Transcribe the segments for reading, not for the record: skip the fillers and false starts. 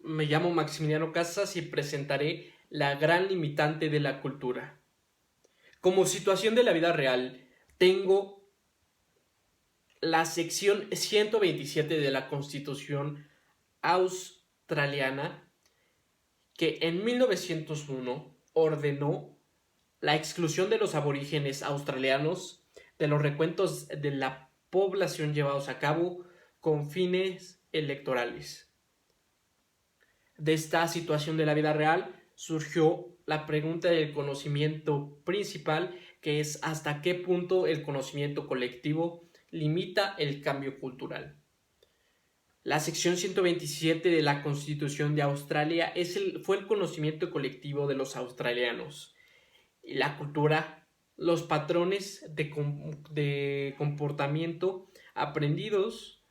Me llamo Maximiliano Casas y presentaré la gran limitante de la cultura. Como situación de la vida real, tengo la sección 127 de la Constitución australiana que en 1901 ordenó la exclusión de los aborígenes australianos de los recuentos de la población llevados a cabo con fines electorales. De esta situación de la vida real surgió la pregunta del conocimiento principal, que es hasta qué punto el conocimiento colectivo limita el cambio cultural. La sección 127 de la Constitución de Australia fue el conocimiento colectivo de los australianos. Y la cultura, los patrones de comportamiento aprendidos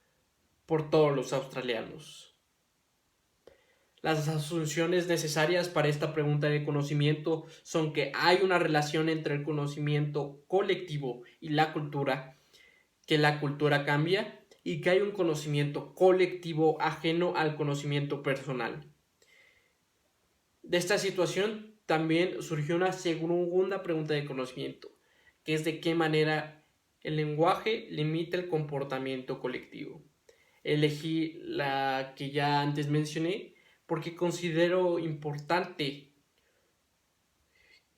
por todos los australianos. Las asunciones necesarias para esta pregunta de conocimiento son que hay una relación entre el conocimiento colectivo y la cultura, que la cultura cambia y que hay un conocimiento colectivo ajeno al conocimiento personal. De esta situación también surgió una segunda pregunta de conocimiento, que es de qué manera el lenguaje limita el comportamiento colectivo. Elegí la que ya antes mencioné porque considero importante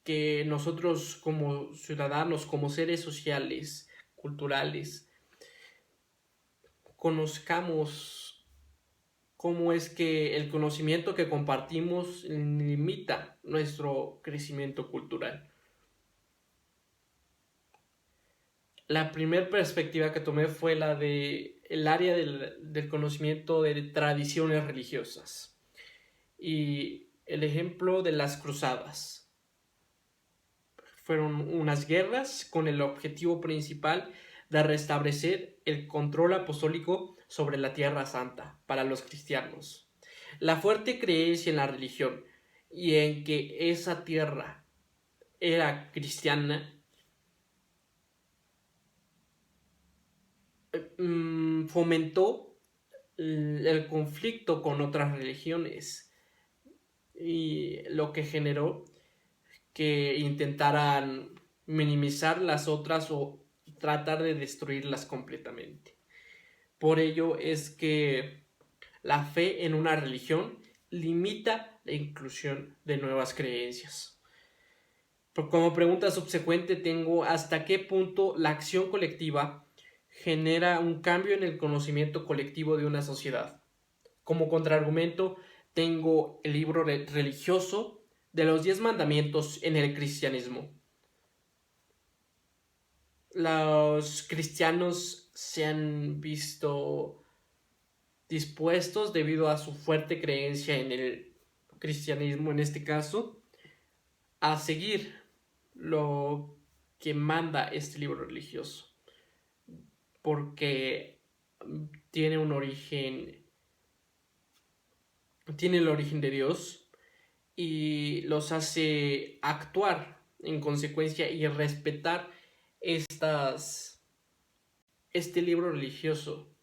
que nosotros como ciudadanos, como seres sociales, culturales, conozcamos cómo es que el conocimiento que compartimos limita nuestro crecimiento cultural. La primera perspectiva que tomé fue la de el área del conocimiento de tradiciones religiosas y el ejemplo de las cruzadas. Fueron unas guerras con el objetivo principal de restablecer el control apostólico sobre la Tierra Santa para los cristianos. La fuerte creencia en la religión y en que esa tierra era cristiana fomentó el conflicto con otras religiones y lo que generó que intentaran minimizar las otras o tratar de destruirlas completamente. Por ello es que la fe en una religión limita la inclusión de nuevas creencias. Como pregunta subsecuente tengo hasta qué punto la acción colectiva genera un cambio en el conocimiento colectivo de una sociedad. Como contraargumento tengo el libro religioso de los 10 mandamientos en el cristianismo. Los cristianos se han visto dispuestos, debido a su fuerte creencia en el cristianismo en este caso, a seguir lo que manda este libro religioso, porque tiene el origen de Dios y los hace actuar en consecuencia y respetar este libro religioso.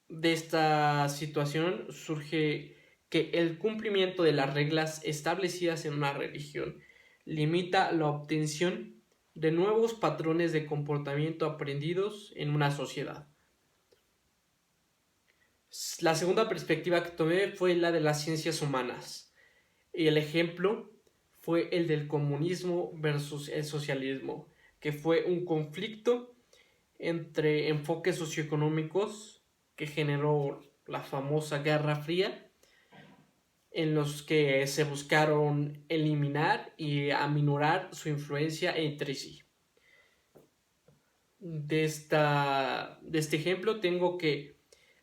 De esta situación surge que el cumplimiento de las reglas establecidas en una religión limita la obtención de nuevos patrones de comportamiento aprendidos en una sociedad. La segunda perspectiva que tomé fue la de las ciencias humanas. Y el ejemplo fue el del comunismo versus el socialismo, que fue un conflicto entre enfoques socioeconómicos que generó la famosa Guerra Fría, en los que se buscaron eliminar y aminorar su influencia entre sí. De este ejemplo tengo que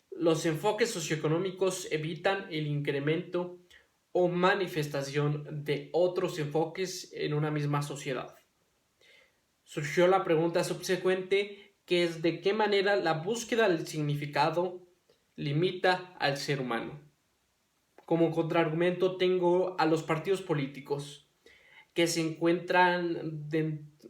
los enfoques socioeconómicos evitan el incremento o manifestación de otros enfoques en una misma sociedad. Surgió la pregunta subsecuente, que es de qué manera la búsqueda del significado limita al ser humano. Como contraargumento tengo a los partidos políticos, que se encuentran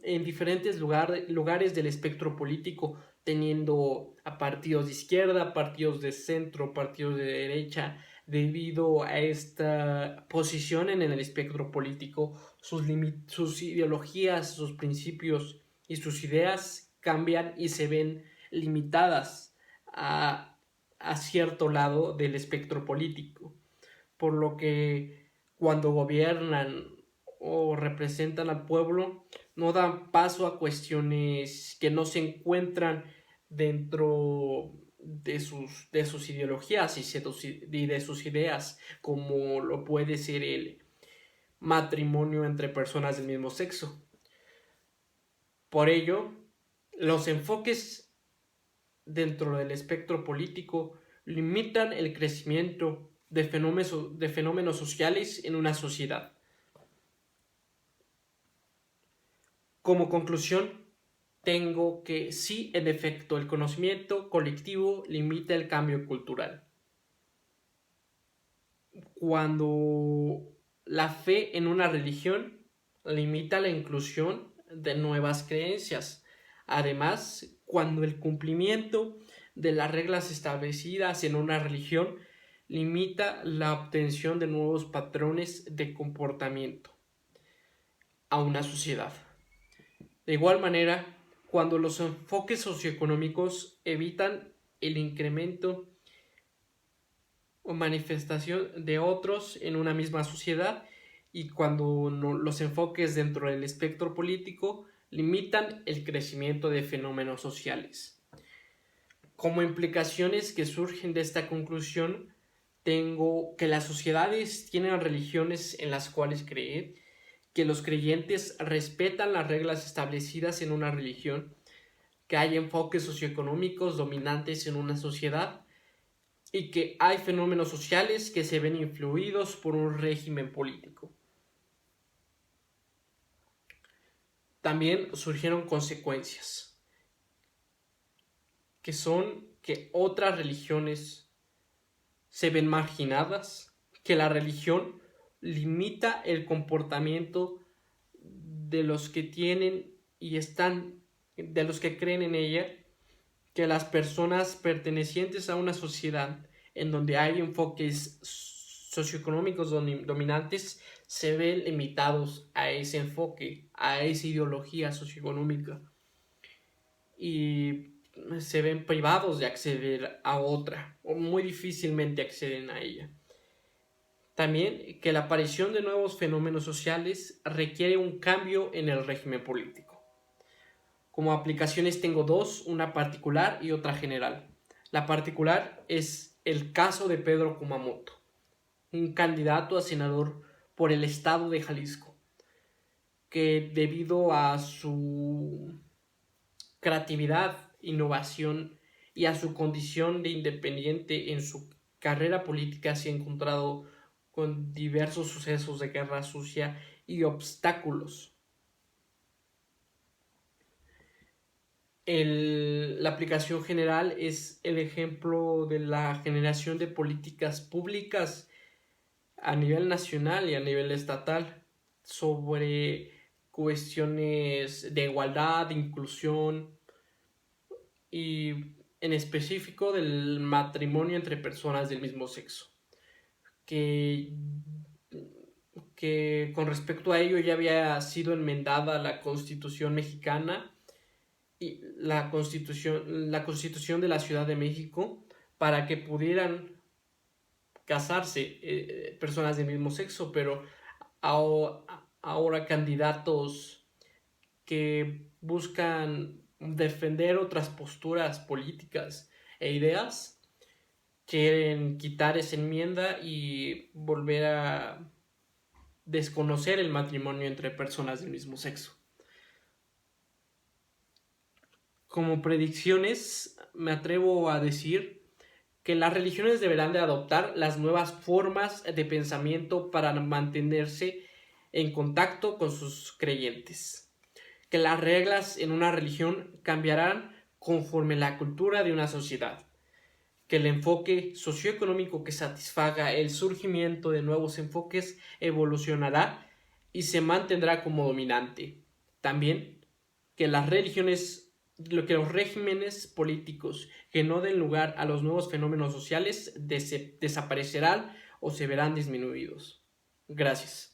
en diferentes lugares del espectro político, teniendo a partidos de izquierda, partidos de centro, partidos de derecha, debido a esta posición en el espectro político. Sus ideologías, sus principios y sus ideas cambian y se ven limitadas a cierto lado del espectro político, por lo que cuando gobiernan o representan al pueblo no dan paso a cuestiones que no se encuentran dentro de sus ideologías y de sus ideas, como lo puede ser el matrimonio entre personas del mismo sexo. Por ello, los enfoques dentro del espectro político limitan el crecimiento de fenómenos sociales en una sociedad. Como conclusión, tengo que sí, en efecto, el conocimiento colectivo limita el cambio cultural. Cuando la fe en una religión limita la inclusión de nuevas creencias. Además, cuando el cumplimiento de las reglas establecidas en una religión limita la obtención de nuevos patrones de comportamiento a una sociedad. De igual manera, cuando los enfoques socioeconómicos evitan el incremento o manifestación de otros en una misma sociedad, y cuando los enfoques dentro del espectro político limitan el crecimiento de fenómenos sociales. Como implicaciones que surgen de esta conclusión, tengo que las sociedades tienen religiones en las cuales creer, que los creyentes respetan las reglas establecidas en una religión, que hay enfoques socioeconómicos dominantes en una sociedad y que hay fenómenos sociales que se ven influidos por un régimen político. También surgieron consecuencias, que son que otras religiones se ven marginadas, que la religión limita el comportamiento de los que tienen y están, de los que creen en ella, que las personas pertenecientes a una sociedad en donde hay enfoques socioeconómicos dominantes se ven limitados a ese enfoque, a esa ideología socioeconómica, y se ven privados de acceder a otra, o muy difícilmente acceden a ella. También que la aparición de nuevos fenómenos sociales requiere un cambio en el régimen político. Como aplicaciones tengo dos, una particular y otra general. La particular es el caso de Pedro Kumamoto, un candidato a senador por el estado de Jalisco, que debido a su creatividad, innovación y a su condición de independiente en su carrera política se ha encontrado con diversos sucesos de guerra sucia y obstáculos. La aplicación general es el ejemplo de la generación de políticas públicas a nivel nacional y a nivel estatal sobre cuestiones de igualdad, de inclusión y en específico del matrimonio entre personas del mismo sexo, que con respecto a ello ya había sido enmendada la Constitución mexicana y la Constitución de la Ciudad de México para que pudieran casarse personas del mismo sexo, pero ahora candidatos que buscan defender otras posturas políticas e ideas quieren quitar esa enmienda y volver a desconocer el matrimonio entre personas del mismo sexo. Como predicciones, me atrevo a decir que las religiones deberán de adoptar las nuevas formas de pensamiento para mantenerse en contacto con sus creyentes, que las reglas en una religión cambiarán conforme la cultura de una sociedad, que el enfoque socioeconómico que satisfaga el surgimiento de nuevos enfoques evolucionará y se mantendrá como dominante. También que las religiones lo que los regímenes políticos que no den lugar a los nuevos fenómenos sociales desaparecerán o se verán disminuidos. Gracias.